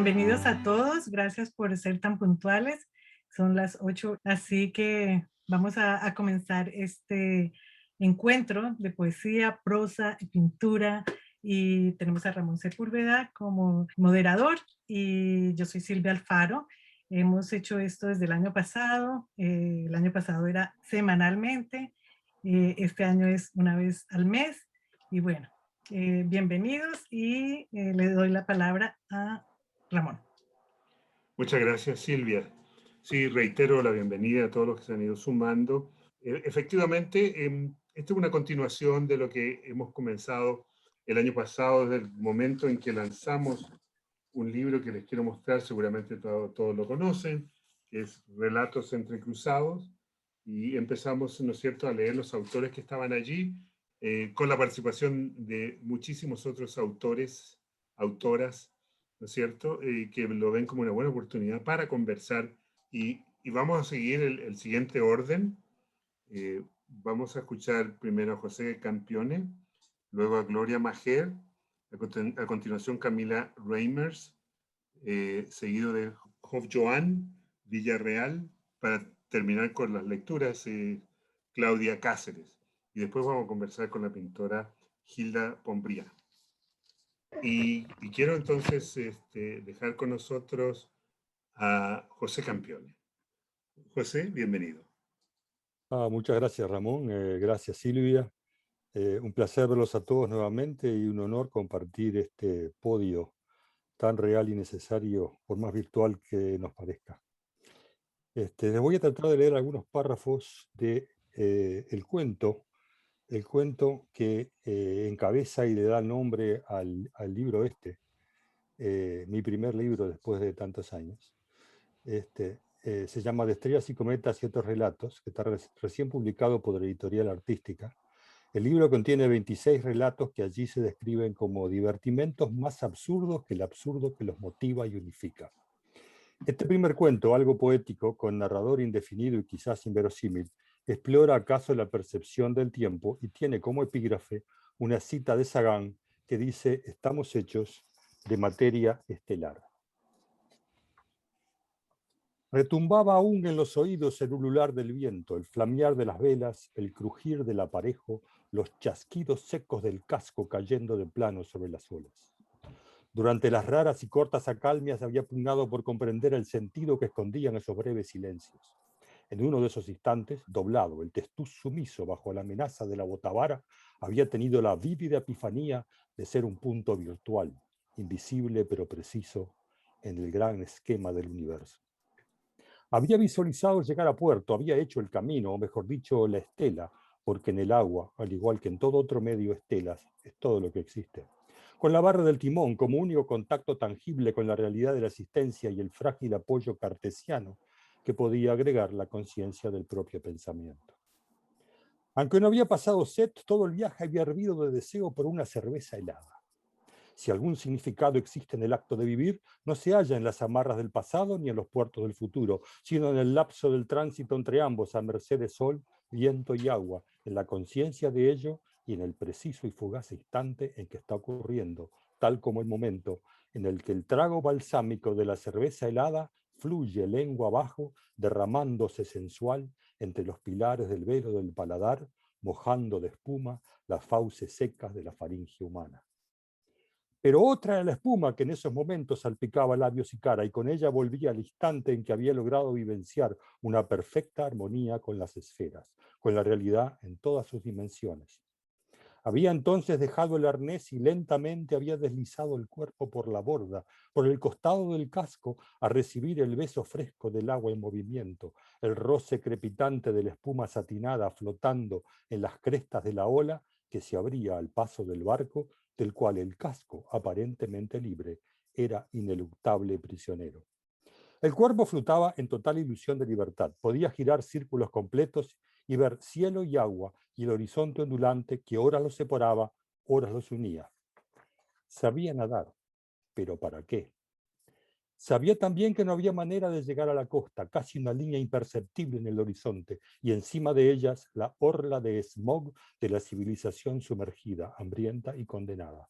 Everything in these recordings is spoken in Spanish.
Bienvenidos a todos, gracias por ser tan puntuales. Son las 8, así que vamos a comenzar este encuentro de poesía, prosa y pintura. Y tenemos a Ramón Sepúlveda como moderador y yo soy Silvia Alfaro. Hemos hecho esto desde el año pasado era semanalmente, este año es una vez al mes. Y bueno, bienvenidos y le doy la palabra a Ramón. Muchas gracias, Silvia. Sí, reitero la bienvenida a todos los que se han ido sumando. Efectivamente, esta es una continuación de lo que hemos comenzado el año pasado, desde el momento en que lanzamos un libro que les quiero mostrar, seguramente todos lo conocen, que es Relatos Entrecruzados, y empezamos, ¿no es cierto?, a leer los autores que estaban allí, con la participación de muchísimos otros autores, autoras, ¿no es cierto?, que lo ven como una buena oportunidad para conversar, y vamos a seguir el siguiente orden. Vamos a escuchar primero a José Campione, luego a Gloria Majer, a continuación Camila Reimers, seguido de Job Joan Villarreal, para terminar con las lecturas, Claudia Cáceres. Y después vamos a conversar con la pintora Hilda Pombriá. Y quiero entonces dejar con nosotros a José Campione. José, bienvenido. Muchas gracias, Ramón. Gracias, Silvia. Un placer verlos a todos nuevamente y un honor compartir este podio tan real y necesario, por más virtual que nos parezca. Les voy a tratar de leer algunos párrafos de el cuento que encabeza y le da nombre al libro mi primer libro después de tantos años. Se llama De estrellas y cometas y otros relatos, que está recién publicado por Editorial Artística. El libro contiene 26 relatos que allí se describen como divertimentos más absurdos que el absurdo que los motiva y unifica. Este primer cuento, algo poético, con narrador indefinido y quizás inverosímil, explora acaso la percepción del tiempo y tiene como epígrafe una cita de Sagan que dice: estamos hechos de materia estelar. Retumbaba aún en los oídos el ulular del viento, el flamear de las velas, el crujir del aparejo, los chasquidos secos del casco cayendo de plano sobre las olas. Durante las raras y cortas acalmias había pugnado por comprender el sentido que escondían esos breves silencios. En uno de esos instantes, doblado, el testuz sumiso bajo la amenaza de la botavara, había tenido la vívida epifanía de ser un punto virtual, invisible pero preciso, en el gran esquema del universo. Había visualizado llegar a puerto, había hecho el camino, o mejor dicho, la estela, porque en el agua, al igual que en todo otro medio, estelas es todo lo que existe. Con la barra del timón como único contacto tangible con la realidad de la existencia y el frágil apoyo cartesiano que podía agregar la conciencia del propio pensamiento. Aunque no había pasado sed, todo el viaje había hervido de deseo por una cerveza helada. Si algún significado existe en el acto de vivir, no se halla en las amarras del pasado ni en los puertos del futuro, sino en el lapso del tránsito entre ambos, a merced de sol, viento y agua, en la conciencia de ello y en el preciso y fugaz instante en que está ocurriendo, tal como el momento en el que el trago balsámico de la cerveza helada fluye lengua abajo, derramándose sensual entre los pilares del velo del paladar, mojando de espuma las fauces secas de la faringe humana. Pero otra era la espuma que en esos momentos salpicaba labios y cara, y con ella volvía al instante en que había logrado vivenciar una perfecta armonía con las esferas, con la realidad en todas sus dimensiones. Había entonces dejado el arnés y lentamente había deslizado el cuerpo por la borda, por el costado del casco, a recibir el beso fresco del agua en movimiento, el roce crepitante de la espuma satinada flotando en las crestas de la ola que se abría al paso del barco, del cual el casco, aparentemente libre, era ineluctable prisionero. El cuerpo flotaba en total ilusión de libertad. Podía girar círculos completos y ver cielo y agua y el horizonte ondulante que horas los separaba, horas los unía. Sabía nadar, pero ¿para qué? Sabía también que no había manera de llegar a la costa, casi una línea imperceptible en el horizonte, y encima de ellas la orla de smog de la civilización sumergida, hambrienta y condenada.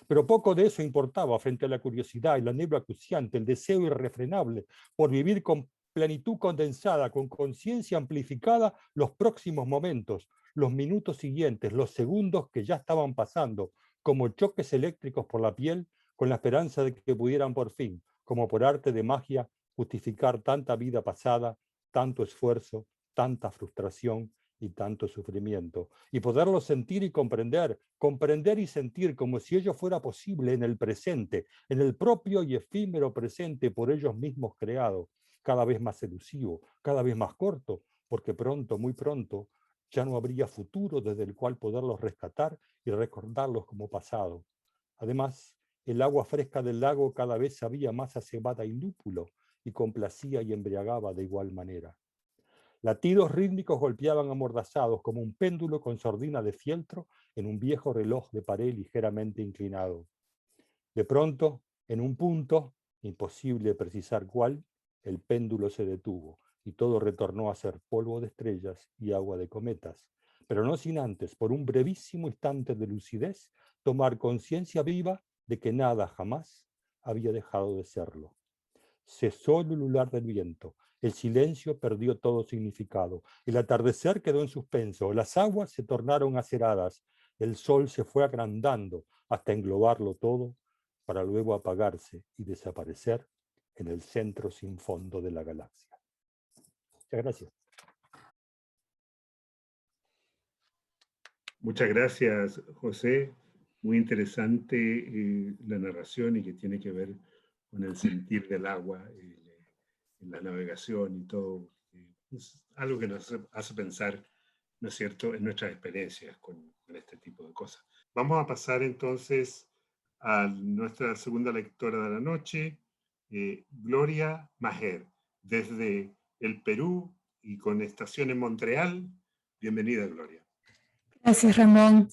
Pero poco de eso importaba frente a la curiosidad y la niebla acuciante, el deseo irrefrenable por vivir con plenitud condensada, con conciencia amplificada los próximos momentos, los minutos siguientes, los segundos que ya estaban pasando, como choques eléctricos por la piel, con la esperanza de que pudieran por fin, como por arte de magia, justificar tanta vida pasada, tanto esfuerzo, tanta frustración y tanto sufrimiento, y poderlo sentir y comprender, comprender y sentir como si ello fuera posible en el presente, en el propio y efímero presente por ellos mismos creado, cada vez más elusivo, cada vez más corto, porque pronto, muy pronto, ya no habría futuro desde el cual poderlos rescatar y recordarlos como pasado. Además, el agua fresca del lago cada vez sabía más a cebada y lúpulo, y complacía y embriagaba de igual manera. Latidos rítmicos golpeaban amordazados como un péndulo con sordina de fieltro en un viejo reloj de pared ligeramente inclinado. De pronto, en un punto, imposible precisar cuál, el péndulo se detuvo y todo retornó a ser polvo de estrellas y agua de cometas, pero no sin antes, por un brevísimo instante de lucidez, tomar conciencia viva de que nada jamás había dejado de serlo. Cesó el ulular del viento, el silencio perdió todo significado, el atardecer quedó en suspenso, las aguas se tornaron aceradas, el sol se fue agrandando hasta englobarlo todo, para luego apagarse y desaparecer en el centro sin fondo de la galaxia. Muchas gracias. Muchas gracias, José. Muy interesante la narración y que tiene que ver con el sentir del agua, en la navegación y todo. Es algo que nos hace pensar, ¿no es cierto?, en nuestras experiencias con este tipo de cosas. Vamos a pasar entonces a nuestra segunda lectora de la noche, Gloria Maher, desde el Perú y con estación en Montreal. Bienvenida, Gloria. Gracias, Ramón.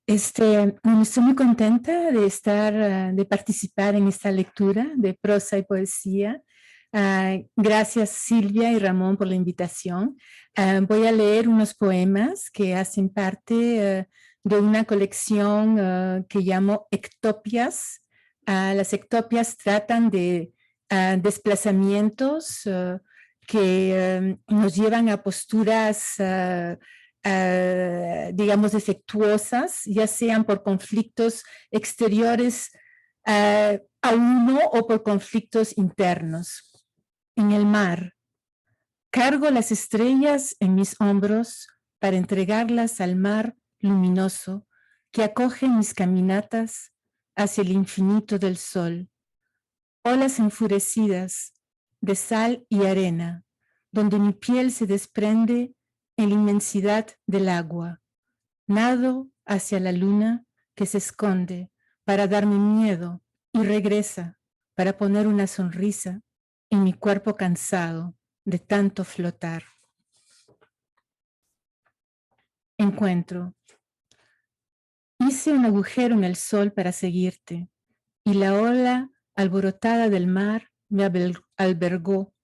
Bueno, estoy muy contenta de de participar en esta lectura de prosa y poesía. Gracias, Silvia y Ramón, por la invitación. Voy a leer unos poemas que hacen parte de una colección que llamo Ectopias. Las ectopias tratan de desplazamientos que nos llevan a posturas digamos, defectuosas, ya sean por conflictos exteriores a uno o por conflictos internos. En el mar, cargo las estrellas en mis hombros para entregarlas al mar luminoso que acoge mis caminatas hacia el infinito del sol. Olas enfurecidas de sal y arena, donde mi piel se desprende en la inmensidad del agua. Nado hacia la luna que se esconde para darme miedo y regresa para poner una sonrisa en mi cuerpo cansado de tanto flotar. Encuentro. Hice un agujero en el sol para seguirte y la ola alborotada del mar me albergó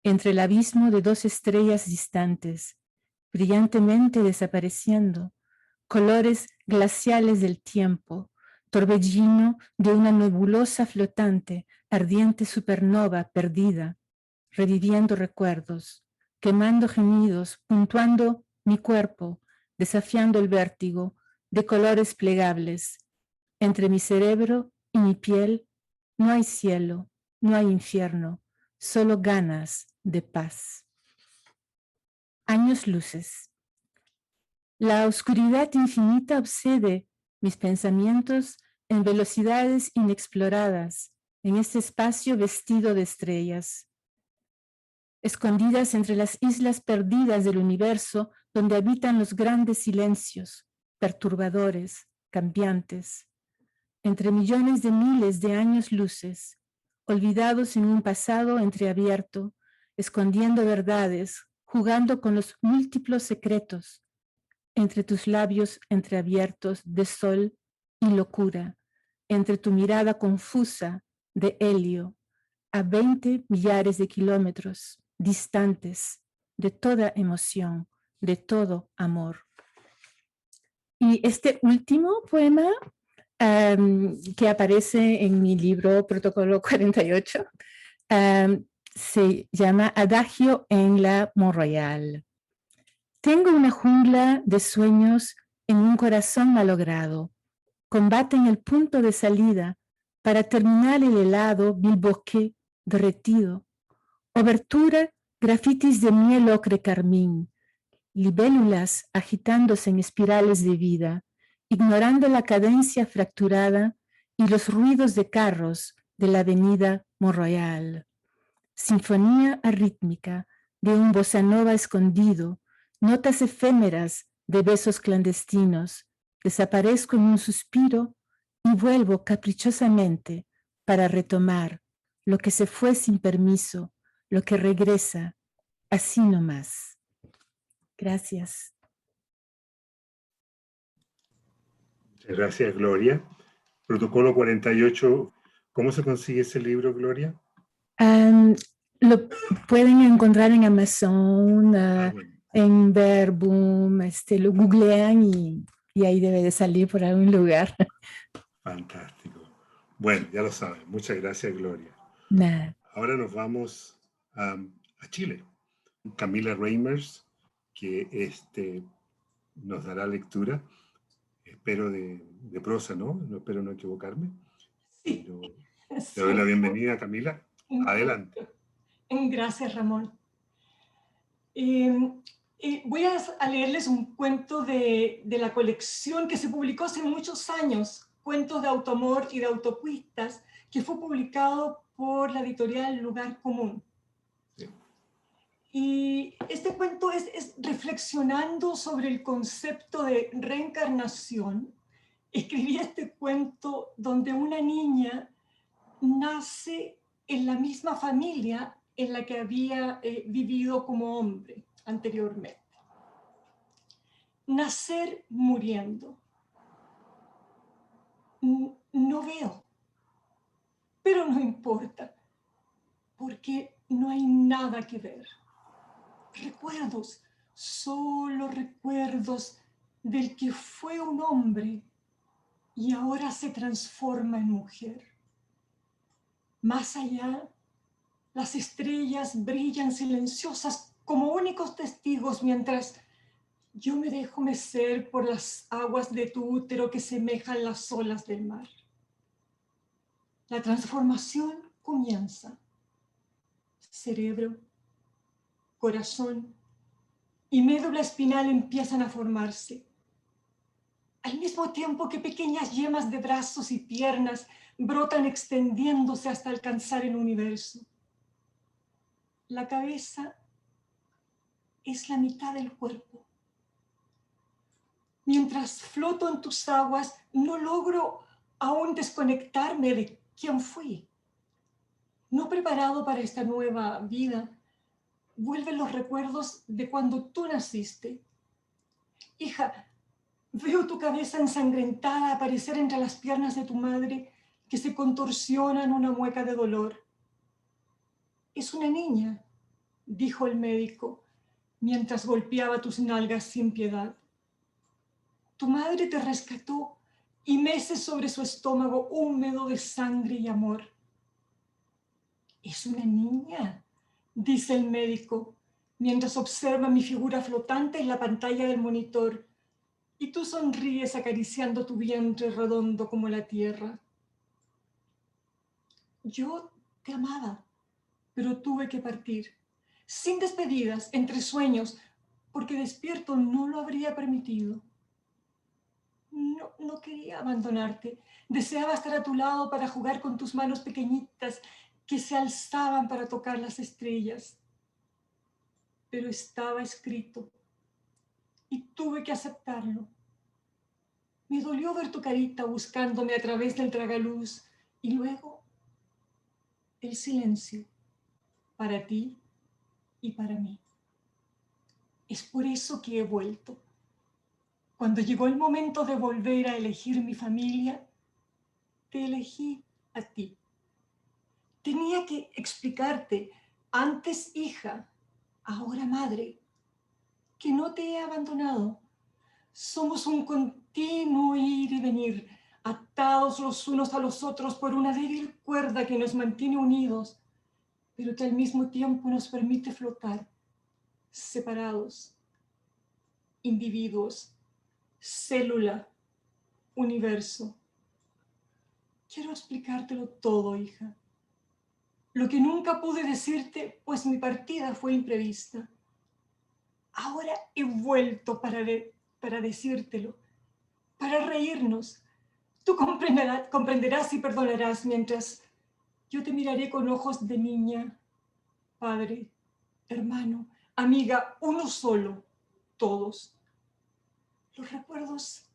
entre el abismo de dos estrellas distantes, brillantemente desapareciendo, colores glaciales del tiempo, torbellino de una nebulosa flotante, ardiente supernova perdida, reviviendo recuerdos, quemando gemidos, puntuando mi cuerpo, desafiando el vértigo de colores plegables. Entre mi cerebro y mi piel no hay cielo, no hay infierno, solo ganas de paz. Años luces. La oscuridad infinita obsede mis pensamientos en velocidades inexploradas, en este espacio vestido de estrellas, escondidas entre las islas perdidas del universo donde habitan los grandes silencios, perturbadores, cambiantes, entre millones de miles de años luces, olvidados en un pasado entreabierto, escondiendo verdades, jugando con los múltiplos secretos, entre tus labios entreabiertos de sol y locura, entre tu mirada confusa de helio, a 20 millares de kilómetros distantes de toda emoción, de todo amor. Y este último poema que aparece en mi libro Protocolo 48, se llama Adagio en la Mont-Royal. Tengo una jungla de sueños en un corazón malogrado. Combate en el punto de salida para terminar el helado bilbosque derretido. Obertura, grafitis de miel ocre carmín, libélulas agitándose en espirales de vida, ignorando la cadencia fracturada y los ruidos de carros de la avenida Mont-Royal. Sinfonía arrítmica de un bossa nova escondido, notas efémeras de besos clandestinos. Desaparezco en un suspiro y vuelvo caprichosamente para retomar lo que se fue sin permiso, lo que regresa así nomás. Gracias. Muchas gracias, Gloria. Protocolo 48, ¿cómo se consigue ese libro, Gloria? Lo pueden encontrar en Amazon, Bueno, en Verbum, lo googlean y ahí debe de salir por algún lugar. fantástico. Bueno, ya lo saben. Muchas gracias, Gloria. Nada. Ahora nos vamos a Chile. Camila Reimers, que nos dará lectura, espero de prosa, ¿no? No espero no equivocarme. Sí. Pero Sí. te doy la bienvenida, Camila. Adelante. Gracias, Ramón. Voy a leerles un cuento de la colección que se publicó hace muchos años, Cuentos de Autoamor y de Autopistas, que fue publicado por la editorial Lugar Común. Sí. Y este cuento es reflexionando sobre el concepto de reencarnación. Escribí este cuento donde una niña nace en la misma familia en la que había vivido como hombre anteriormente. Nacer muriendo. No veo, pero no importa, porque no hay nada que ver. Recuerdos, solo recuerdos del que fue un hombre y ahora se transforma en mujer. Más allá, las estrellas brillan silenciosas como únicos testigos mientras yo me dejo mecer por las aguas de tu útero que semejan las olas del mar. La transformación comienza. Cerebro, corazón y médula espinal empiezan a formarse. Al mismo tiempo que pequeñas yemas de brazos y piernas brotan extendiéndose hasta alcanzar el universo. La cabeza es la mitad del cuerpo. Mientras floto en tus aguas, no logro aún desconectarme de quién fui. No preparado para esta nueva vida, vuelven los recuerdos de cuando tú naciste. Hija, veo tu cabeza ensangrentada aparecer entre las piernas de tu madre que se contorsiona en una mueca de dolor. Es una niña, dijo el médico, mientras golpeaba tus nalgas sin piedad. Tu madre te rescató y meces sobre su estómago húmedo de sangre y amor. Es una niña, dice el médico, mientras observa mi figura flotante en la pantalla del monitor, y tú sonríes acariciando tu vientre redondo como la tierra. Yo te amaba, pero tuve que partir, sin despedidas, entre sueños, porque despierto no lo habría permitido. No quería abandonarte. Deseaba estar a tu lado para jugar con tus manos pequeñitas que se alzaban para tocar las estrellas. Pero estaba escrito y tuve que aceptarlo. Me dolió ver tu carita buscándome a través del tragaluz y luego el silencio para ti y para mí. Es por eso que he vuelto. Cuando llegó el momento de volver a elegir mi familia, te elegí a ti. Tenía que explicarte, antes hija, ahora madre, que no te he abandonado. Somos un continuo ir y venir, atados los unos a los otros por una débil cuerda que nos mantiene unidos, pero que al mismo tiempo nos permite flotar, separados, individuos, célula, universo. Quiero explicártelo todo, hija. Lo que nunca pude decirte, pues mi partida fue imprevista. Ahora he vuelto para decírtelo, para reírnos. Tú comprenderás y perdonarás mientras yo te miraré con ojos de niña, padre, hermano, amiga, uno solo, todos. Los recuerdos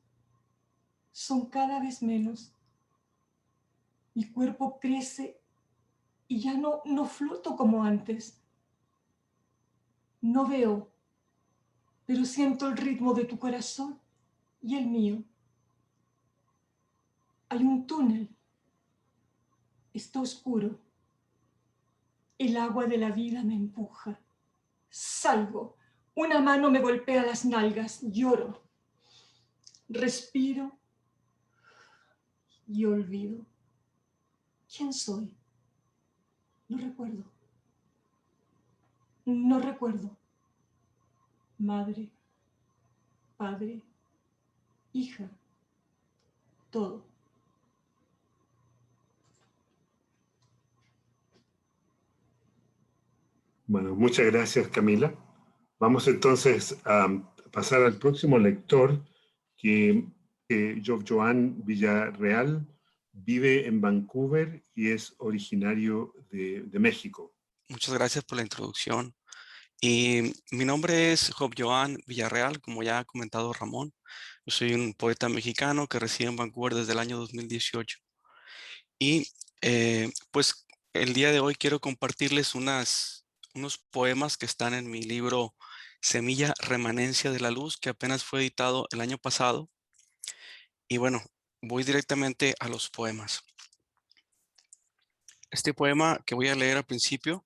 son cada vez menos. Mi cuerpo crece y ya no floto como antes. No veo, pero siento el ritmo de tu corazón y el mío. Hay un túnel. Está oscuro. El agua de la vida me empuja. Salgo. Una mano me golpea las nalgas. Lloro. Respiro y olvido. ¿Quién soy? No recuerdo. No recuerdo. Madre, padre, hija, todo. Bueno, muchas gracias, Camila. Vamos entonces a pasar al próximo lector, que Joan Villarreal vive en Vancouver y es originario de México. Muchas gracias por la introducción. Y mi nombre es Joan Villarreal, como ya ha comentado Ramón. Yo soy un poeta mexicano que reside en Vancouver desde el año 2018. Y pues el día de hoy quiero compartirles unos poemas que están en mi libro Semilla Remanencia de la Luz, que apenas fue editado el año pasado. Y bueno, voy directamente a los poemas. Este poema que voy a leer al principio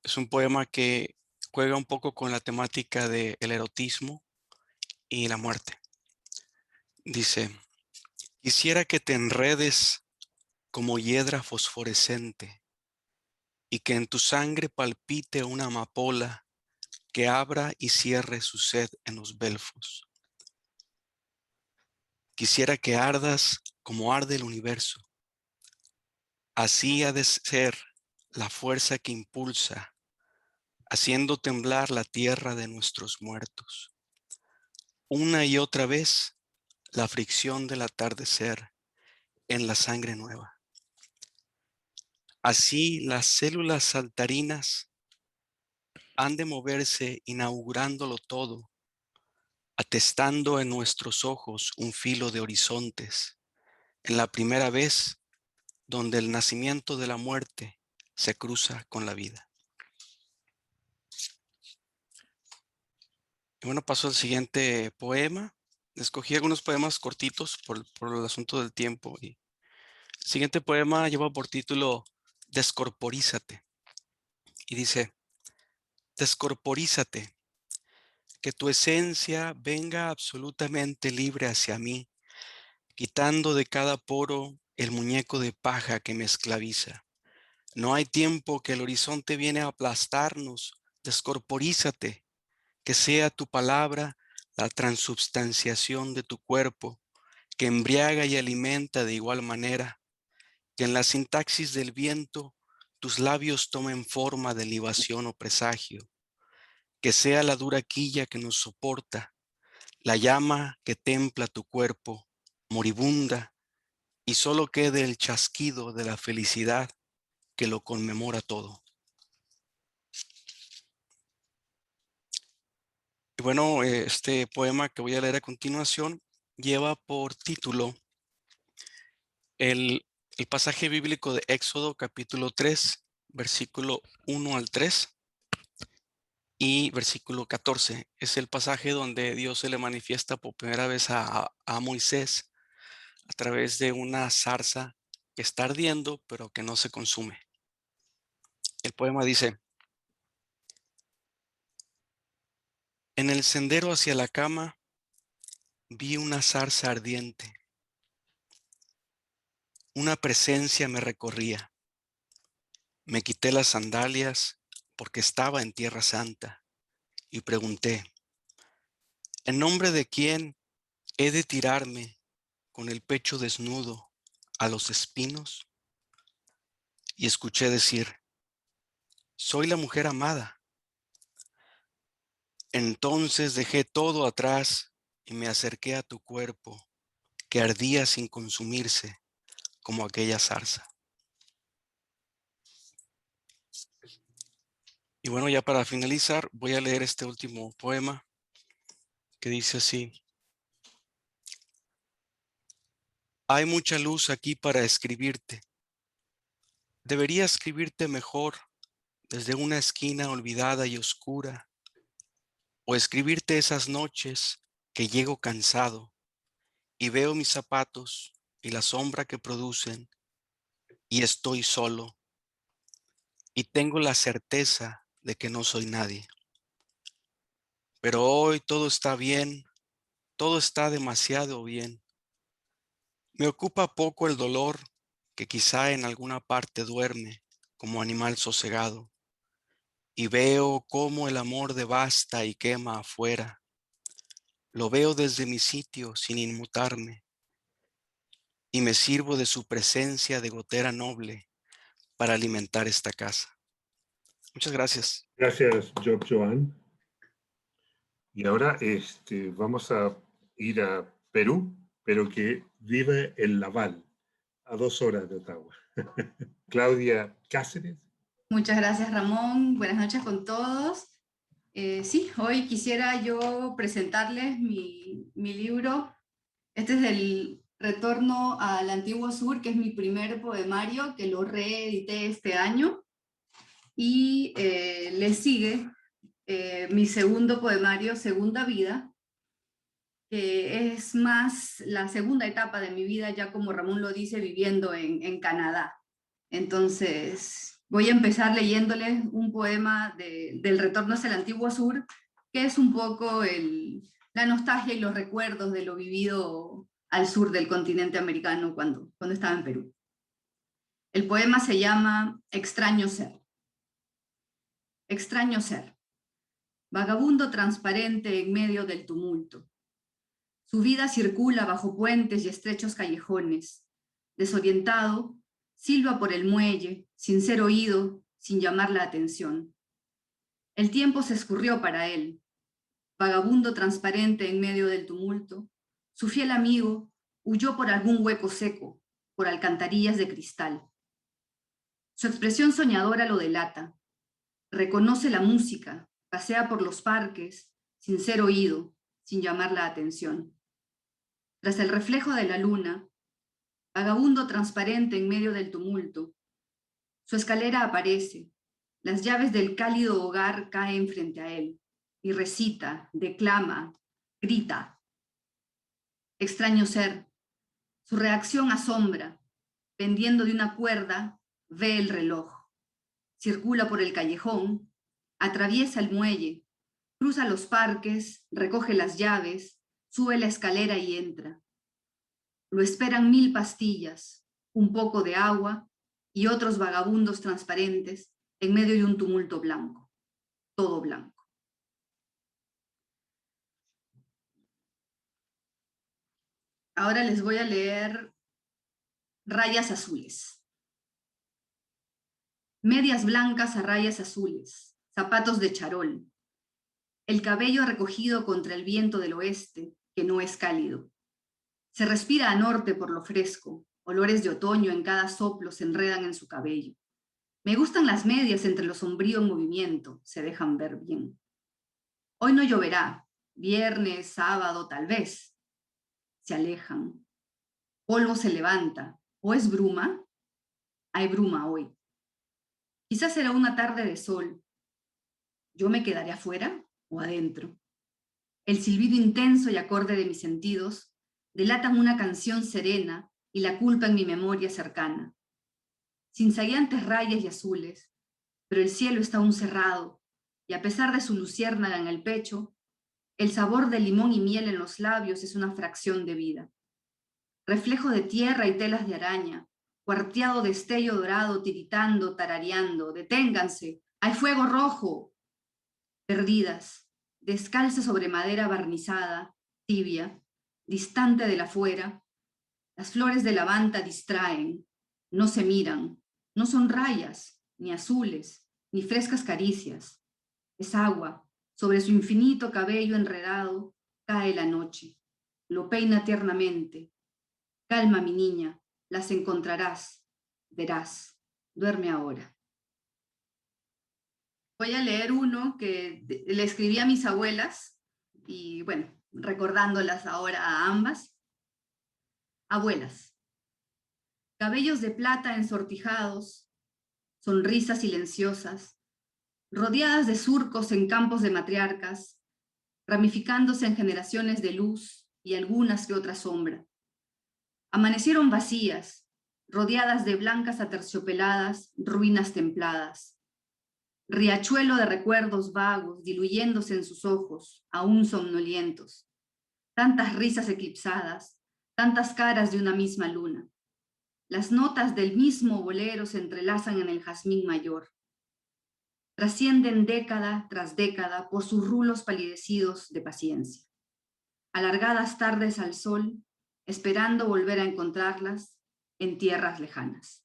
es un poema que juega un poco con la temática del erotismo y la muerte. Dice: quisiera que te enredes como hiedra fosforescente y que en tu sangre palpite una amapola que abra y cierre su sed en los belfos. Quisiera que ardas como arde el universo. Así ha de ser la fuerza que impulsa, haciendo temblar la tierra de nuestros muertos. Una y otra vez, la fricción del atardecer en la sangre nueva. Así las células saltarinas han de moverse inaugurándolo todo, atestando en nuestros ojos un filo de horizontes, en la primera vez donde el nacimiento de la muerte se cruza con la vida. Y bueno, paso al siguiente poema. Escogí algunos poemas cortitos por el asunto del tiempo. Y el siguiente poema lleva por título Descorporízate. Y dice: descorporízate, que tu esencia venga absolutamente libre hacia mí, quitando de cada poro el muñeco de paja que me esclaviza. No hay tiempo, que el horizonte viene a aplastarnos. Descorporízate, que sea tu palabra la transubstanciación de tu cuerpo, que embriaga y alimenta de igual manera, que en la sintaxis del viento tus labios tomen forma de libación o presagio, que sea la dura quilla que nos soporta, la llama que templa tu cuerpo, moribunda, y solo quede el chasquido de la felicidad que lo conmemora todo. Y bueno, este poema que voy a leer a continuación lleva por título el pasaje bíblico de Éxodo capítulo 3, versículo 1 al 3 y versículo 14. Es el pasaje donde Dios se le manifiesta por primera vez a Moisés a través de una zarza que está ardiendo, pero que no se consume. El poema dice: en el sendero hacia la cama vi una zarza ardiente. una presencia me recorría. Me quité las sandalias porque estaba en Tierra Santa y pregunté, ¿en nombre de quién he de tirarme con el pecho desnudo a los espinos? Y escuché decir, soy la mujer amada. Entonces dejé todo atrás y me acerqué a tu cuerpo, que ardía sin consumirse como aquella zarza. Y bueno, ya para finalizar, voy a leer este último poema que dice así. Hay mucha luz aquí para escribirte. Debería escribirte mejor desde una esquina olvidada y oscura, o escribirte esas noches que llego cansado y veo mis zapatos y la sombra que producen y estoy solo y tengo la certeza de que no soy nadie. Pero hoy todo está bien, todo está demasiado bien. Me ocupa poco el dolor que quizá en alguna parte duerme como animal sosegado. Y veo cómo el amor devasta y quema afuera. Lo veo desde mi sitio sin inmutarme. Y me sirvo de su presencia de gotera noble para alimentar esta casa. Muchas gracias. Gracias, Job Joan. Y ahora vamos a ir a Perú, pero que vive en Laval, a 2 horas de Ottawa. Claudia Cáceres. Muchas gracias, Ramón. Buenas noches con todos. Sí, hoy quisiera yo presentarles mi libro. Este es el Retorno al Antiguo Sur, que es mi primer poemario, que lo reedité este año. Y le sigue mi segundo poemario, Segunda Vida, que es más la segunda etapa de mi vida, ya como Ramón lo dice, viviendo en Canadá. Entonces, voy a empezar leyéndoles un poema del Retorno hacia el Antiguo Sur, que es un poco la nostalgia y los recuerdos de lo vivido al sur del continente americano cuando estaba en Perú. El poema se llama Extraño Ser. Extraño ser, vagabundo transparente en medio del tumulto. Su vida circula bajo puentes y estrechos callejones. Desorientado, silba por el muelle, sin ser oído, sin llamar la atención. El tiempo se escurrió para él. Vagabundo transparente en medio del tumulto, su fiel amigo huyó por algún hueco seco, por alcantarillas de cristal. Su expresión soñadora lo delata. Reconoce la música, pasea por los parques, sin ser oído, sin llamar la atención. Tras el reflejo de la luna, vagabundo transparente en medio del tumulto, su escalera aparece, las llaves del cálido hogar caen frente a él, y recita, declama, grita. Extraño ser, su reacción asombra, pendiendo de una cuerda, ve el reloj, circula por el callejón, atraviesa el muelle, cruza los parques, recoge las llaves, sube la escalera y entra. Lo esperan 1000 pastillas, un poco de agua y otros vagabundos transparentes en medio de un tumulto blanco, todo blanco. Ahora les voy a leer Rayas azules. Medias blancas a rayas azules, zapatos de charol, el cabello recogido contra el viento del oeste, que no es cálido. Se respira a norte por lo fresco, olores de otoño en cada soplo se enredan en su cabello. Me gustan las medias entre lo sombrío en movimiento, se dejan ver bien. Hoy no lloverá, viernes, sábado, tal vez. Se alejan. Polvo se levanta. ¿O es bruma? Hay bruma hoy. Quizás será una tarde de sol. ¿Yo me quedaré afuera o adentro? El silbido intenso y acorde de mis sentidos delatan una canción serena y la culpa en mi memoria cercana. Cinzagueantes rayas y azules, pero el cielo está aún cerrado, y a pesar de su luciérnaga en el pecho, el sabor de limón y miel en los labios es una fracción de vida. Reflejo de tierra y telas de araña, cuarteado destello dorado, tiritando, tarareando. ¡Deténganse! ¡Hay fuego rojo! Perdidas, descalzas sobre madera barnizada, tibia, distante de la fuera, las flores de lavanda distraen, no se miran, no son rayas, ni azules, ni frescas caricias. Es agua, sobre su infinito cabello enredado, cae la noche, lo peina tiernamente. Calma, mi niña, las encontrarás, verás, duerme ahora. Voy a leer uno que le escribí a mis abuelas y bueno, recordándolas ahora a ambas. Abuelas, cabellos de plata ensortijados, sonrisas silenciosas, rodeadas de surcos en campos de matriarcas, ramificándose en generaciones de luz y algunas que otra sombra. Amanecieron vacías, rodeadas de blancas aterciopeladas, ruinas templadas. Riachuelo de recuerdos vagos diluyéndose en sus ojos, aún somnolientos. Tantas risas eclipsadas, tantas caras de una misma luna. Las notas del mismo bolero se entrelazan en el jazmín mayor. Trascienden década tras década por sus rulos palidecidos de paciencia. Alargadas tardes al sol, esperando volver a encontrarlas en tierras lejanas.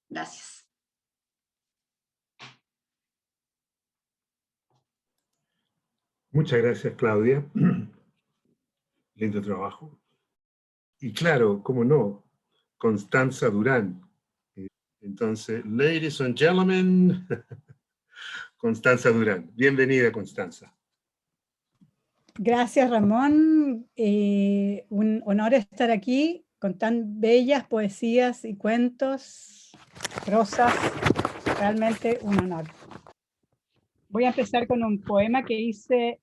Gracias. Muchas gracias, Claudia. Lindo trabajo. Y claro, cómo no, Constanza Durán. Entonces, ladies and gentlemen, Constanza Durán. Bienvenida, Constanza. Gracias, Ramón. Un honor estar aquí con tan bellas poesías y cuentos, prosas. Realmente un honor. Voy a empezar con un poema que hice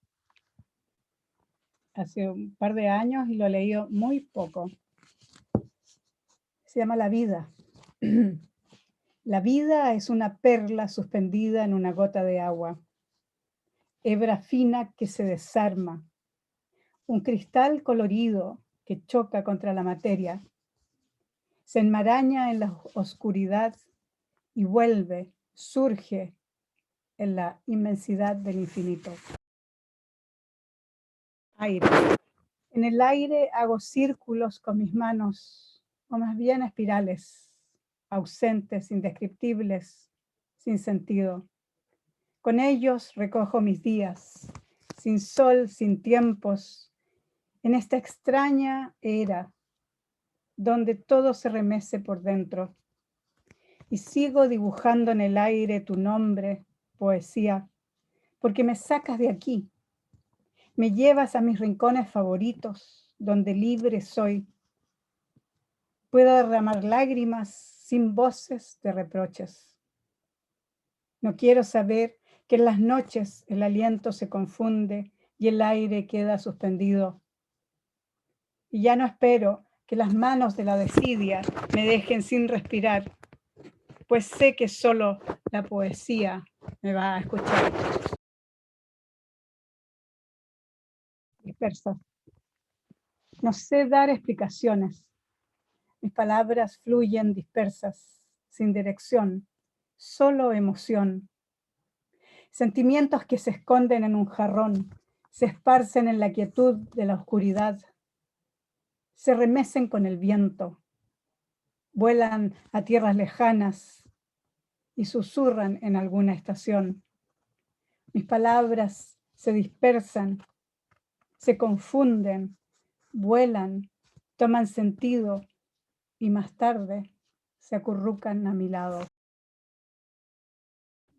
hace un par de años y lo he leído muy poco. Se llama La vida. La vida es una perla suspendida en una gota de agua. Hebra fina que se desarma. Un cristal colorido que choca contra la materia. Se enmaraña en la oscuridad y vuelve, surge en la inmensidad del infinito. Aire. En el aire hago círculos con mis manos, o más bien espirales, ausentes, indescriptibles, sin sentido. Con ellos recojo mis días, sin sol, sin tiempos, en esta extraña era, donde todo se remece por dentro. Y sigo dibujando en el aire tu nombre, poesía, porque me sacas de aquí. Me llevas a mis rincones favoritos, donde libre soy. Puedo derramar lágrimas sin voces de reproches. No quiero saber que en las noches el aliento se confunde y el aire queda suspendido. Y ya no espero que las manos de la desidia me dejen sin respirar, pues sé que solo la poesía me va a escuchar. Dispersa. No sé dar explicaciones. Mis palabras fluyen dispersas, sin dirección, solo emoción. Sentimientos que se esconden en un jarrón, se esparcen en la quietud de la oscuridad, se remecen con el viento, vuelan a tierras lejanas y susurran en alguna estación. Mis palabras se dispersan, se confunden, vuelan, toman sentido y más tarde se acurrucan a mi lado.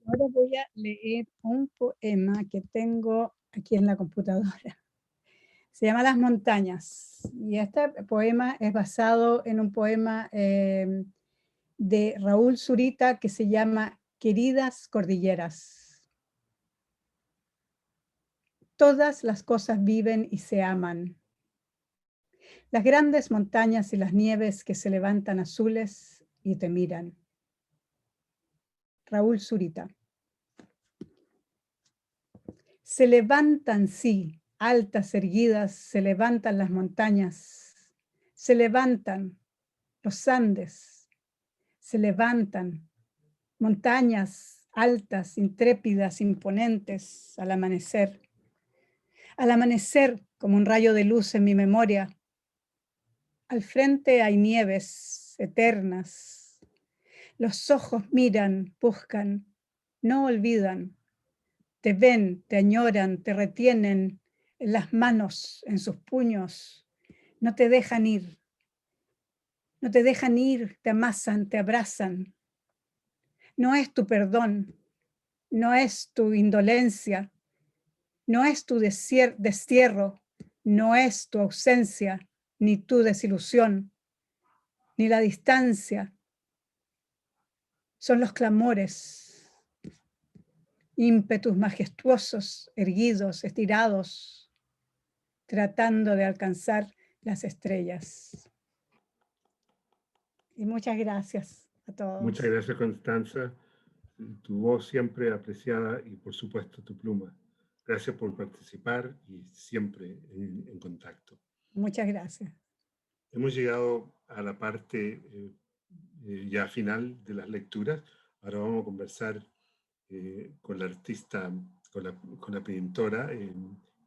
Ahora voy a leer un poema que tengo aquí en la computadora. Se llama Las montañas. Y este poema es basado en un poema de Raúl Zurita que se llama Queridas Cordilleras. Todas las cosas viven y se aman. Las grandes montañas y las nieves que se levantan azules y te miran. Raúl Zurita. Se levantan, sí, altas erguidas, se levantan las montañas, se levantan los Andes, se levantan, montañas altas, intrépidas, imponentes, al amanecer. Al amanecer, como un rayo de luz en mi memoria. Al frente hay nieves eternas. Los ojos miran, buscan, no olvidan. Te ven, te añoran, te retienen en las manos, en sus puños. No te dejan ir. No te dejan ir, te amasan, te abrazan. No es tu perdón, no es tu indolencia, no es tu destierro, no es tu ausencia, ni tu desilusión, ni la distancia. Son los clamores, ímpetus majestuosos, erguidos, estirados, tratando de alcanzar las estrellas. Y muchas gracias a todos. Muchas gracias, Constanza. Tu voz siempre apreciada y, por supuesto, tu pluma. Gracias por participar y siempre en contacto. Muchas gracias. Hemos llegado a la parte ya final de las lecturas. Ahora vamos a conversar con la artista, con la pintora.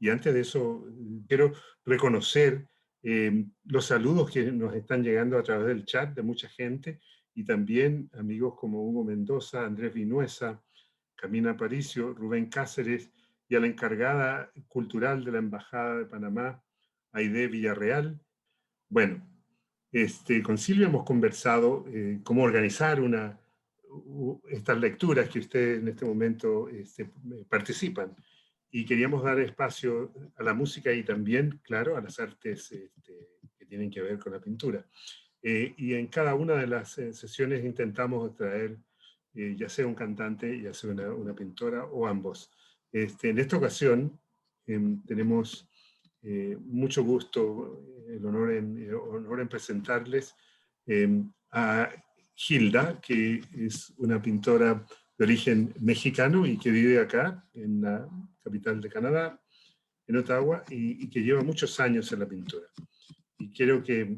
Y antes de eso, quiero reconocer los saludos que nos están llegando a través del chat de mucha gente, y también amigos como Hugo Mendoza, Andrés Vinuesa, Camina Aparicio, Rubén Cáceres, y a la encargada cultural de la Embajada de Panamá, Aide Villarreal. Bueno, con Silvia hemos conversado cómo organizar estas lecturas que ustedes en este momento participan. Y queríamos dar espacio a la música y también, claro, a las artes que tienen que ver con la pintura. Y en cada una de las sesiones intentamos traer ya sea un cantante, ya sea una pintora o ambos. En esta ocasión tenemos mucho gusto, el honor en presentarles a Hilda, que es una pintora de origen mexicano y que vive acá, en la capital de Canadá, en Ottawa, y que lleva muchos años en la pintura. Y quiero que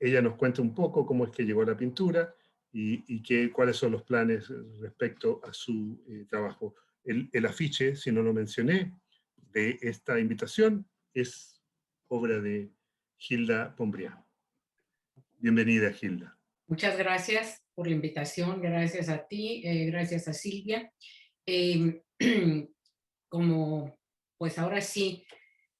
ella nos cuente un poco cómo es que llegó a la pintura y cuáles son los planes respecto a su trabajo. El afiche, si no lo mencioné, de esta invitación es obra de Hilda Pombriá. Bienvenida, Hilda. Muchas gracias por la invitación, gracias a ti, gracias a Silvia. Como pues ahora sí,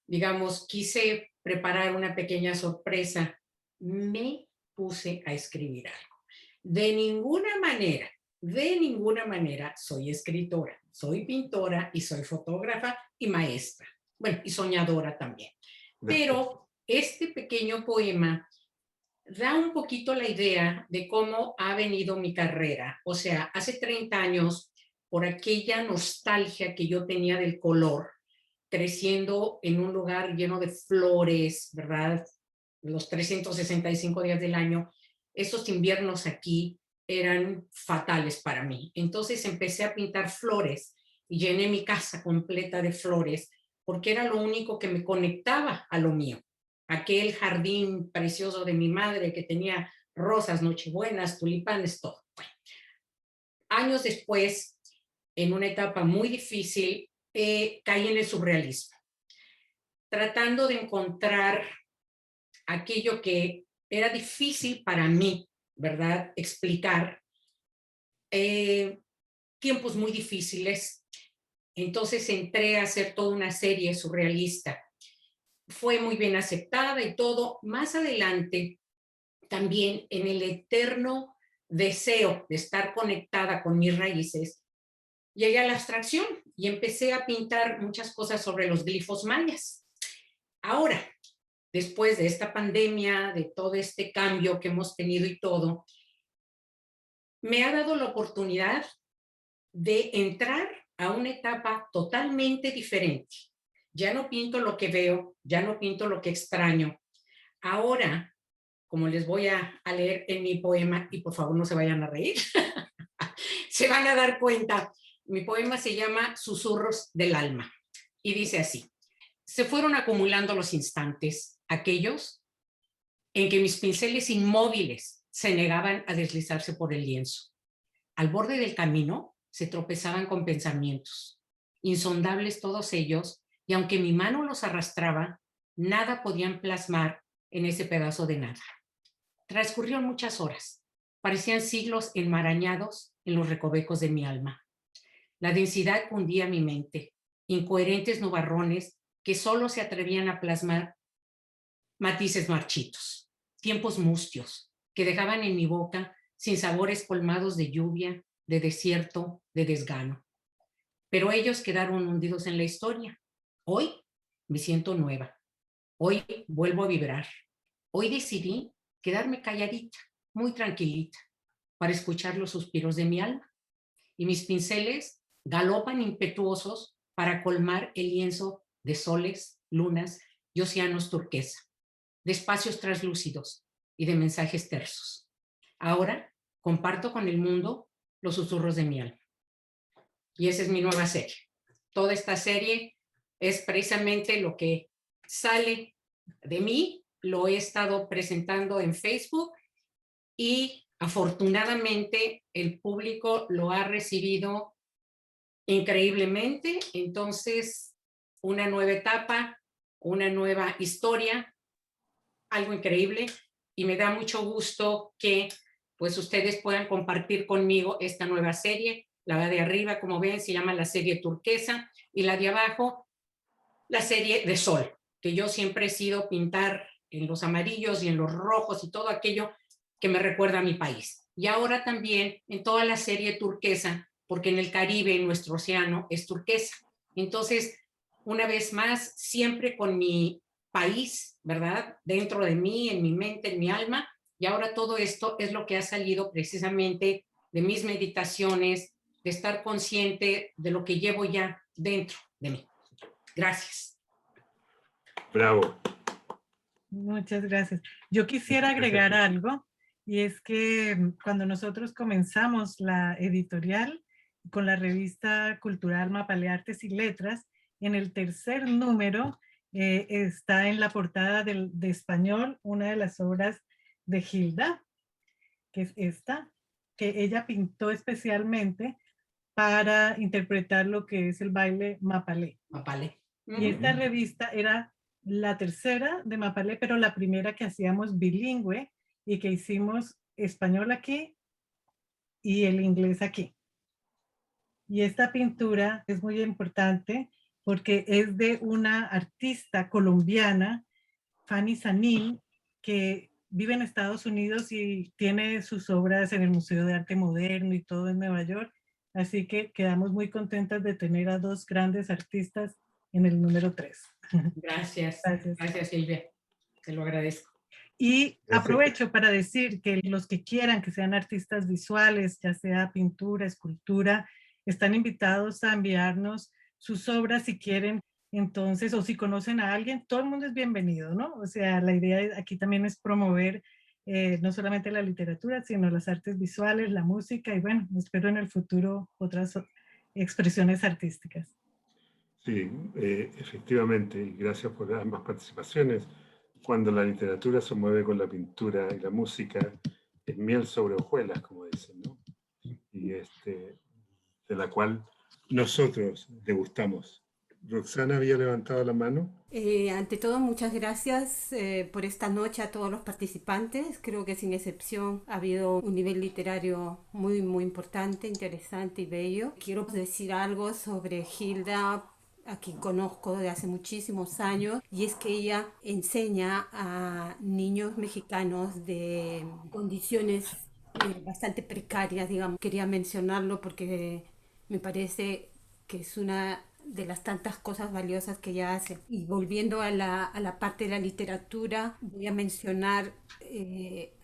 digamos, quise preparar una pequeña sorpresa, me puse a escribir algo. De ninguna manera soy escritora, soy pintora y soy fotógrafa y maestra, bueno, y soñadora también. Pero este pequeño poema da un poquito la idea de cómo ha venido mi carrera. O sea, hace 30 años, por aquella nostalgia que yo tenía del color, creciendo en un lugar lleno de flores, ¿verdad? Los 365 días del año, esos inviernos aquí eran fatales para mí. Entonces empecé a pintar flores y llené mi casa completa de flores porque era lo único que me conectaba a lo mío. Aquel jardín precioso de mi madre que tenía rosas, nochebuenas, tulipanes, todo. Bueno, años después, en una etapa muy difícil, caí en el surrealismo, tratando de encontrar aquello que era difícil para mí, ¿verdad? Explicar. Tiempos muy difíciles. Entonces entré a hacer toda una serie surrealista. Fue muy bien aceptada y todo. Más adelante, también en el eterno deseo de estar conectada con mis raíces, llegué a la abstracción y empecé a pintar muchas cosas sobre los glifos mayas. Ahora, después de esta pandemia, de todo este cambio que hemos tenido y todo, me ha dado la oportunidad de entrar a una etapa totalmente diferente. Ya no pinto lo que veo, ya no pinto lo que extraño. Ahora, como les voy a leer en mi poema, y por favor no se vayan a reír, se van a dar cuenta. Mi poema se llama Susurros del Alma y dice así: se fueron acumulando los instantes, aquellos en que mis pinceles inmóviles se negaban a deslizarse por el lienzo. Al borde del camino se tropezaban con pensamientos, insondables todos ellos, y aunque mi mano los arrastraba, nada podían plasmar en ese pedazo de nada. Transcurrieron muchas horas, parecían siglos enmarañados en los recovecos de mi alma. La densidad hundía mi mente, incoherentes nubarrones que solo se atrevían a plasmar matices marchitos, tiempos mustios que dejaban en mi boca sinsabores colmados de lluvia, de desierto, de desgano. Pero ellos quedaron hundidos en la historia. Hoy me siento nueva. Hoy vuelvo a vibrar. Hoy decidí quedarme calladita, muy tranquilita, para escuchar los suspiros de mi alma. Y mis pinceles galopan impetuosos para colmar el lienzo de soles, lunas y océanos turquesa, de espacios translúcidos y de mensajes tersos. Ahora comparto con el mundo los susurros de mi alma. Y esa es mi nueva serie. Toda esta serie es precisamente lo que sale de mí. Lo he estado presentando en Facebook y afortunadamente el público lo ha recibido increíblemente. Entonces, una nueva etapa, una nueva historia, algo increíble, y me da mucho gusto que pues ustedes puedan compartir conmigo esta nueva serie. La de arriba, como ven, se llama la serie turquesa, y la de abajo, la serie de sol, que yo siempre he sido pintar en los amarillos y en los rojos y todo aquello que me recuerda a mi país. Y ahora también en toda la serie turquesa, porque en el Caribe, nuestro océano es turquesa. Entonces, una vez más, siempre con mi país, ¿verdad? Dentro de mí, en mi mente, en mi alma. Y ahora todo esto es lo que ha salido precisamente de mis meditaciones, de estar consciente de lo que llevo ya dentro de mí. Gracias. Bravo. Muchas gracias. Yo quisiera agregar algo, y es que cuando nosotros comenzamos la editorial con la revista cultural Mapale Artes y Letras, en el tercer número está en la portada de español una de las obras de Hilda, que es esta, que ella pintó especialmente para interpretar lo que es el baile Mapale. Mapale. Y esta revista era la tercera de Mapale, pero la primera que hacíamos bilingüe y que hicimos español aquí y el inglés aquí. Y esta pintura es muy importante porque es de una artista colombiana, Fanny Sanín, que vive en Estados Unidos y tiene sus obras en el Museo de Arte Moderno y todo en Nueva York. Así que quedamos muy contentas de tener a dos grandes artistas en el número 3. Gracias. Gracias. Gracias, Silvia. Te lo agradezco. Y aprovecho para decir que los que quieran que sean artistas visuales, ya sea pintura, escultura, están invitados a enviarnos sus obras si quieren. Entonces, o si conocen a alguien, todo el mundo es bienvenido, ¿no? O sea, la idea aquí también es promover no solamente la literatura, sino las artes visuales, la música, y bueno, espero en el futuro otras expresiones artísticas. Sí, efectivamente, y gracias por ambas participaciones. Cuando la literatura se mueve con la pintura y la música, es miel sobre hojuelas, como dicen, ¿no? Y de la cual nosotros degustamos. Roxana había levantado la mano. Ante todo, muchas gracias por esta noche a todos los participantes. Creo que sin excepción ha habido un nivel literario muy, muy importante, interesante y bello. Quiero decir algo sobre Hilda, a quien conozco de hace muchísimos años, y es que ella enseña a niños mexicanos de condiciones bastante precarias, digamos. Quería mencionarlo porque me parece que es una de las tantas cosas valiosas que ella hace. Y volviendo a la parte de la literatura, voy a mencionar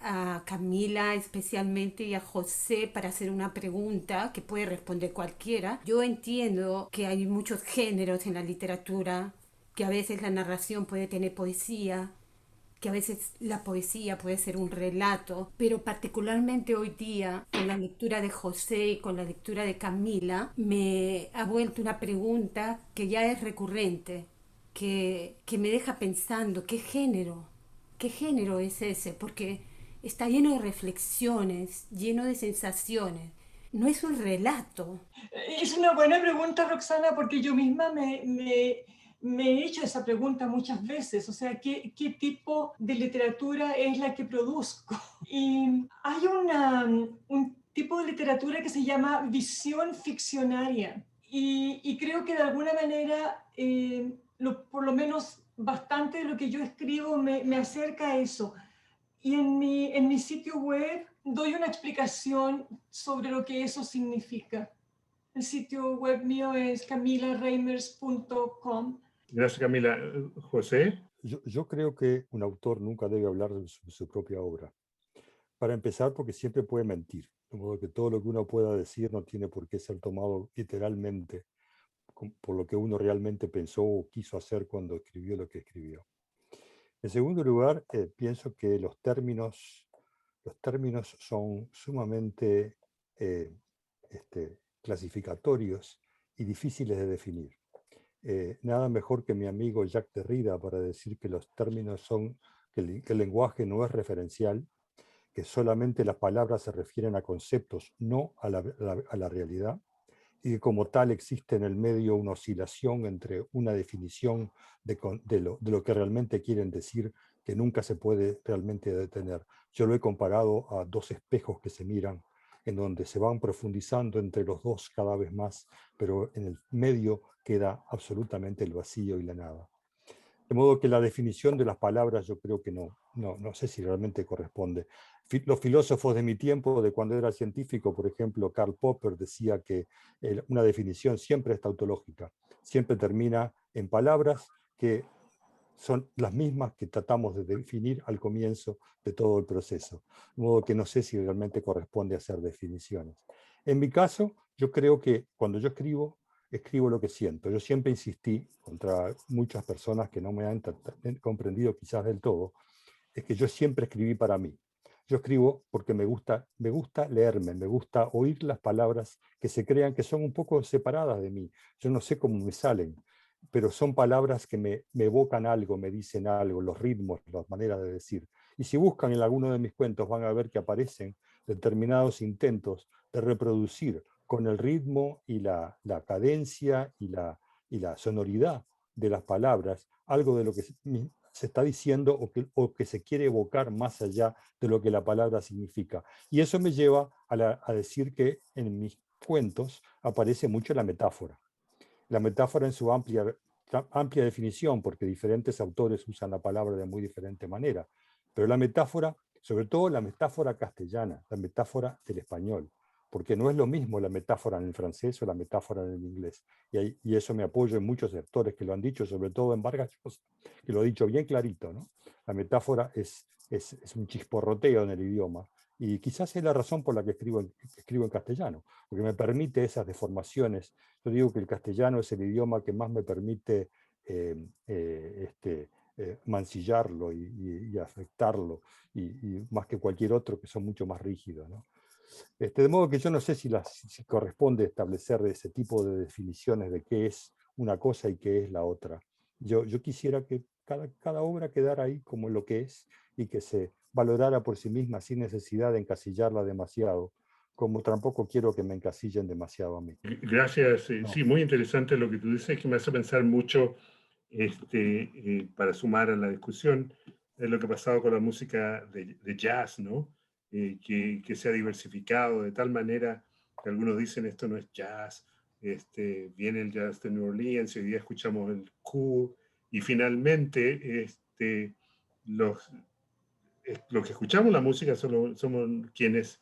a Camila especialmente y a José para hacer una pregunta que puede responder cualquiera. Yo entiendo que hay muchos géneros en la literatura, que a veces la narración puede tener poesía, que a veces la poesía puede ser un relato, pero particularmente hoy día, con la lectura de José y con la lectura de Camila, me ha vuelto una pregunta que ya es recurrente, que me deja pensando, ¿qué género es ese? Porque está lleno de reflexiones, lleno de sensaciones. No es un relato. Es una buena pregunta, Roxana, porque yo misma me he hecho esa pregunta muchas veces. O sea, ¿qué tipo de literatura es la que produzco? Y hay un tipo de literatura que se llama visión ficcionaria. Y creo que de alguna manera, por lo menos bastante de lo que yo escribo me acerca a eso. Y en mi sitio web doy una explicación sobre lo que eso significa. El sitio web mío es camilareimers.com. Gracias, Camila. José. Yo creo que un autor nunca debe hablar de su propia obra. Para empezar, porque siempre puede mentir. De modo que todo lo que uno pueda decir no tiene por qué ser tomado literalmente por lo que uno realmente pensó o quiso hacer cuando escribió lo que escribió. En segundo lugar, pienso que los términos son sumamente clasificatorios y difíciles de definir. Nada mejor que mi amigo Jacques Derrida para decir que los términos son, que el lenguaje no es referencial, que solamente las palabras se refieren a conceptos, no a la realidad, y que como tal existe en el medio una oscilación entre una definición de lo que realmente quieren decir, que nunca se puede realmente detener. Yo lo he comparado a dos espejos que se miran, en donde se van profundizando entre los dos cada vez más, pero en el medio queda absolutamente el vacío y la nada. De modo que la definición de las palabras yo creo que no sé si realmente corresponde. Los filósofos de mi tiempo, de cuando era científico, por ejemplo, Karl Popper decía que una definición siempre es tautológica, siempre termina en palabras que son las mismas que tratamos de definir al comienzo de todo el proceso. De modo que no sé si realmente corresponde hacer definiciones. En mi caso, yo creo que cuando yo escribo lo que siento. Yo siempre insistí, contra muchas personas que no me han comprendido quizás del todo, es que yo siempre escribí para mí. Yo escribo porque me gusta leerme, me gusta oír las palabras que se crean que son un poco separadas de mí. Yo no sé cómo me salen, pero son palabras que me evocan algo, me dicen algo, los ritmos, las maneras de decir. Y si buscan en alguno de mis cuentos van a ver que aparecen determinados intentos de reproducir con el ritmo y la cadencia y la sonoridad de las palabras, algo de lo que se está diciendo o que se quiere evocar más allá de lo que la palabra significa. Y eso me lleva a decir que en mis cuentos aparece mucho la metáfora. La metáfora en su amplia definición, porque diferentes autores usan la palabra de muy diferente manera. Pero la metáfora, sobre todo la metáfora castellana, la metáfora del español, porque no es lo mismo la metáfora en el francés o la metáfora en el inglés. Y eso me apoyo en muchos autores que lo han dicho, sobre todo en Vargas Llosa, que lo ha dicho bien clarito, ¿no? La metáfora es un chisporroteo en el idioma. Y quizás es la razón por la que escribo en castellano, porque me permite esas deformaciones. Yo digo que el castellano es el idioma que más me permite mancillarlo y afectarlo, y más que cualquier otro que son mucho más rígidos, ¿no? De modo que yo no sé si corresponde establecer ese tipo de definiciones de qué es una cosa y qué es la otra. Yo quisiera que cada obra quedara ahí como lo que es y que se valorara por sí misma sin necesidad de encasillarla demasiado, como tampoco quiero que me encasillen demasiado a mí. Gracias. No. Sí, muy interesante lo que tú dices, que me hace pensar mucho, para sumar a la discusión, lo que ha pasado con la música de jazz, ¿no? Que se ha diversificado de tal manera que algunos dicen esto no es jazz, viene el jazz de New Orleans, y hoy día escuchamos el cool, y finalmente los que escuchamos la música somos quienes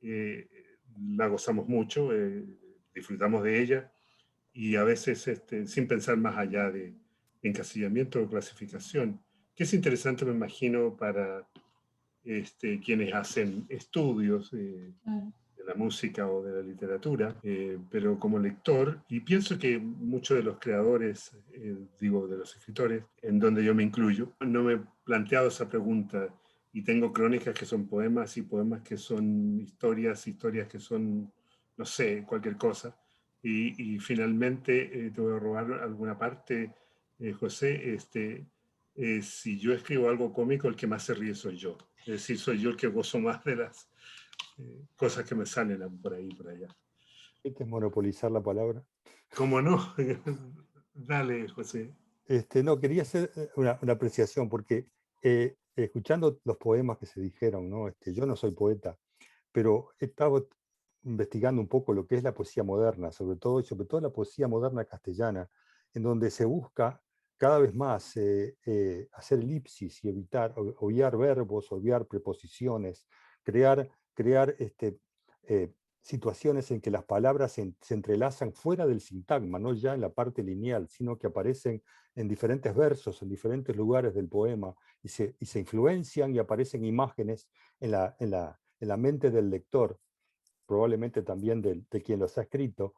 la gozamos mucho, disfrutamos de ella, y a veces sin pensar más allá de encasillamiento o clasificación, que es interesante, me imagino, para quienes hacen estudios de la música o de la literatura, pero como lector, y pienso que muchos de los creadores, digo, de los escritores, en donde yo me incluyo, no me he planteado esa pregunta, y tengo crónicas que son poemas y poemas que son historias que son, no sé, cualquier cosa. Y finalmente, te voy a robar alguna parte, José, si yo escribo algo cómico, el que más se ríe soy yo. Es decir, soy yo el que gozo más de las cosas que me salen por ahí y por allá. ¿Qué es monopolizar la palabra? ¿Cómo no? Dale, José. No, quería hacer una apreciación, porque escuchando los poemas que se dijeron, ¿no? Yo no soy poeta, pero he estado investigando un poco lo que es la poesía moderna, sobre todo la poesía moderna castellana, en donde se busca cada vez más hacer elipsis y obviar verbos, obviar preposiciones, crear situaciones en que las palabras se entrelazan fuera del sintagma, no ya en la parte lineal, sino que aparecen en diferentes versos, en diferentes lugares del poema, y se influencian y aparecen imágenes en la mente del lector, probablemente también de quien los ha escrito.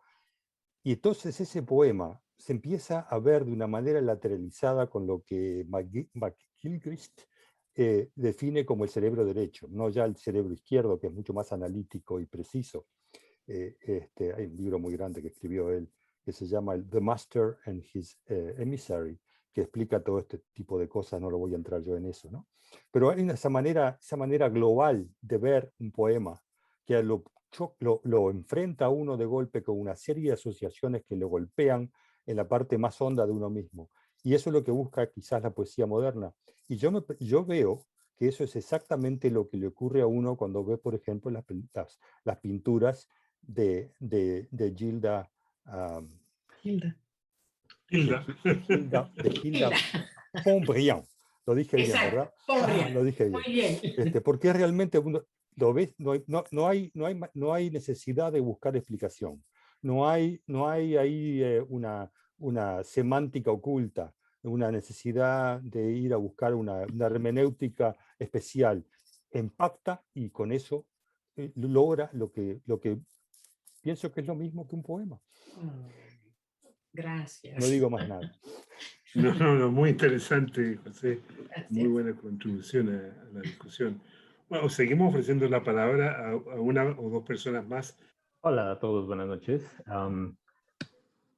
Y entonces ese poema se empieza a ver de una manera lateralizada con lo que McGilchrist define como el cerebro derecho, no ya el cerebro izquierdo, que es mucho más analítico y preciso. Hay un libro muy grande que escribió él, que se llama The Master and His Emissary, que explica todo este tipo de cosas, no lo voy a entrar yo en eso, ¿no? Pero hay esa manera global de ver un poema, que lo enfrenta a uno de golpe con una serie de asociaciones que lo golpean en la parte más honda de uno mismo. Y eso es lo que busca quizás la poesía moderna. Y yo veo que eso es exactamente lo que le ocurre a uno cuando ve, por ejemplo, las pinturas de Gilda. Gilda Pontbriand. Lo dije bien, ¿verdad? Lo dije bien. Muy bien. Porque realmente uno lo ves, no hay necesidad de buscar explicación. No hay ahí una semántica oculta, una necesidad de ir a buscar una hermenéutica especial. Impacta y con eso logra lo que pienso que es lo mismo que un poema. Gracias. No digo más nada. No, muy interesante, José. Gracias. Muy buena contribución a la discusión. Bueno, seguimos ofreciendo la palabra a una o dos personas más. Hola a todos, buenas noches.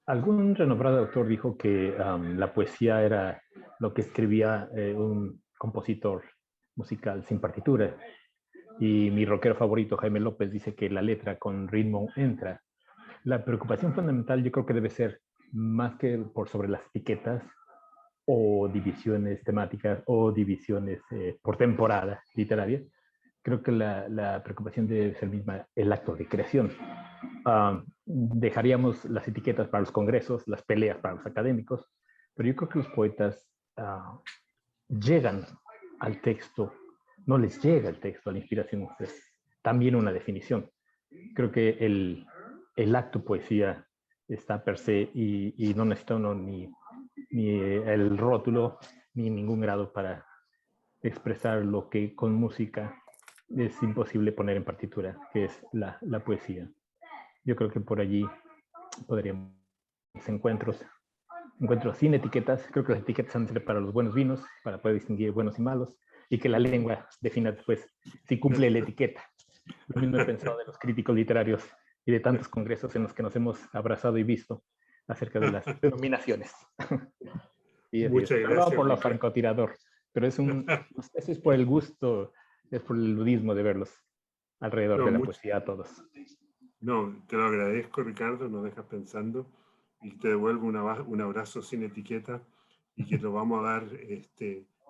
Algún renombrado autor dijo que la poesía era lo que escribía un compositor musical sin partitura. Y mi rockero favorito, Jaime López, dice que la letra con ritmo entra. La preocupación fundamental yo creo que debe ser más que por sobre las etiquetas o divisiones temáticas o divisiones por temporada literaria. Creo que la preocupación debe ser misma el acto de creación. Dejaríamos las etiquetas para los congresos, las peleas para los académicos, pero yo creo que los poetas llegan al texto, no les llega el texto, a la inspiración, es también una definición. Creo que el acto poesía está per se y no necesita uno ni el rótulo ni ningún grado para expresar lo que con música es imposible poner en partitura, que es la poesía. Yo creo que por allí podríamos encuentros sin etiquetas. Creo que las etiquetas han de ser para los buenos vinos, para poder distinguir buenos y malos, y que la lengua defina después si cumple la etiqueta. Lo mismo he pensado de los críticos literarios y de tantos congresos en los que nos hemos abrazado y visto acerca de las denominaciones. Y Muchas gracias. Perdón por lo francotirador, pero eso es por el gusto, es por el ludismo de verlos alrededor de la poesía a todos. No, te lo agradezco, Ricardo, nos dejas pensando y te devuelvo un abrazo sin etiqueta y que lo vamos a dar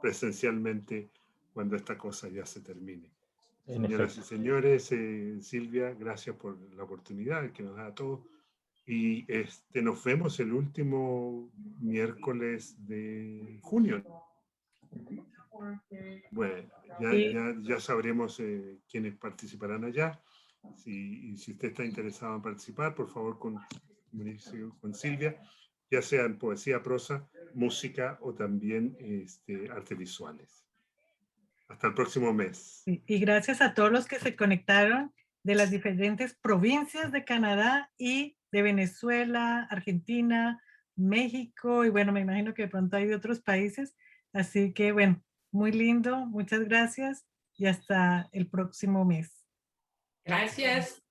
presencialmente cuando esta cosa ya se termine. Señoras y señores, Silvia, gracias por la oportunidad que nos da a todos. Y nos vemos el último miércoles de junio. Bueno, ya sabremos quiénes participarán allá. Si usted está interesado en participar, por favor, comuníquese con Silvia, ya sea en poesía, prosa, música o también artes visuales. Hasta el próximo mes. Y gracias a todos los que se conectaron de las diferentes provincias de Canadá y de Venezuela, Argentina, México, y bueno, me imagino que de pronto hay de otros países. Así que bueno, muy lindo, muchas gracias y hasta el próximo mes. Gracias.